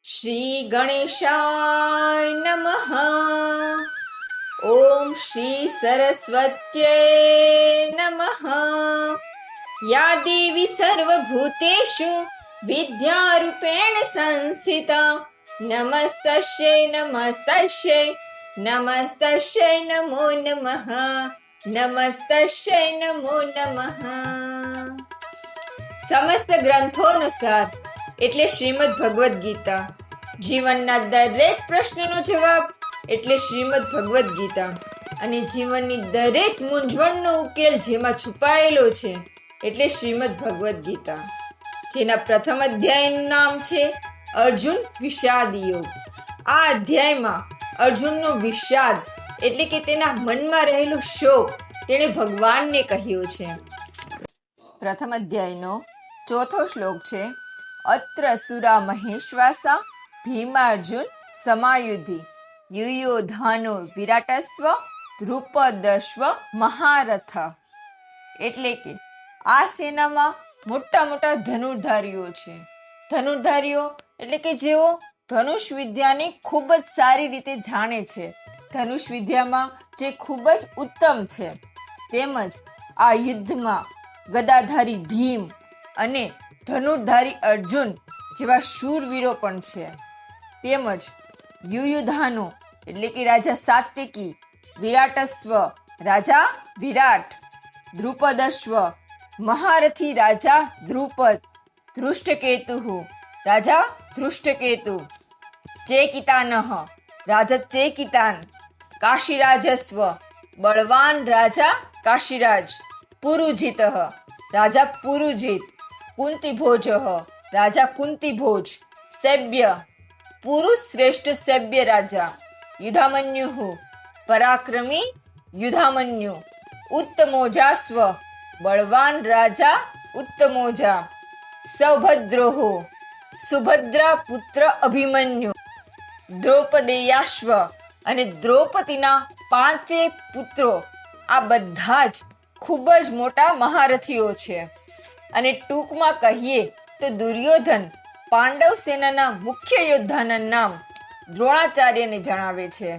શ્રી ગણેશાય નમઃ. ઓમ શ્રી સરસ્વત્યે નમઃ. યા દેવી સર્વભૂતેષુ વિદ્યારૂપેણ સંસ્થિતા નમસ્તસ્યૈ નમસ્તસ્યૈ નમસ્તસ્યૈ નમો નમઃ. નમસ્તસ્યૈ નમો નમઃ. સમસ્ત ગ્રંથોનો સાર એટલે શ્રીમદ ભગવદ્ ગીતા. જીવનના દરેક પ્રશ્નનો જવાબ એટલે શ્રીમદ ભગવદ્ ગીતા. અને જીવનની દરેક મૂંઝવણનો ઉકેલ જેમાં છુપાયેલો છે એટલે શ્રીમદ ભગવદ્ ગીતા. જેના પ્રથમ અધ્યાયનું નામ છે અર્જુન વિષાદ યોગ. આ અધ્યાયમાં અર્જુનનો વિષાદ એટલે કે તેના મનમાં રહેલો શોક તેણે ભગવાનને કહ્યો છે. પ્રથમ અધ્યાયનો ચોથો શ્લોક છે અત્ર સુરા મહેશ્વાસા ભીમાર્જુન સમાયુધિ યુયોધાનો વિરાટસ્વ ધ્રુપદસ્વ મહારથ. એટલે કે આ સેનામાં મોટા મોટા ધનુર્ધારીઓ છે. ધનુર્ધારીઓ એટલે કે જેઓ ધનુષ વિદ્યાને ખૂબ જ સારી રીતે જાણે છે, ધનુષ વિદ્યામાં જે ખૂબ જ ઉત્તમ છે. તેમજ આ યુદ્ધમાં ગદાધારી ભીમ અને ધનુર્ધારી અર્જુન જેવા શૂરવીરો પણ છે. તેમજ યુયુધાનો એટલે કે રાજા સાત્યકી, વિરાટસ્વ રાજા વિરાટ, દ્રુપદસ્વ મહારથી રાજા દ્રુપદ, ધૃષ્ટકેતુ રાજા ધૃષ્ટકેતુ, ચેકિતાનઃ રાજા ચેકિતાન, કાશીરાજસ્વ બળવાન રાજા કાશીરાજ, પુરુજિત રાજા પુરુજિત, કુંતીભોજ રાજા કુંતીભોજ, સભ્ય પુરુષ શ્રેષ્ઠ સભ્ય રાજા, યુધામન્યુ પરાક્રમી યુધામન્યુ, ઉત્તમોજાસ્વ બળવાન રાજા ઉત્તમોજા, સૌભદ્રોહો સુભદ્રા પુત્ર અભિમન્યુ, દ્રૌપદેયાશ્વ અને દ્રૌપદીના 5 પુત્રો. આ બધા જ ખૂબ જ મોટા મહારથીઓ છે. અને ટૂંકમાં કહીએ તો દુર્યોધન પાંડવ સેનાના મુખ્ય યોદ્ધાના નામ દ્રોણાચાર્યને જણાવે છે.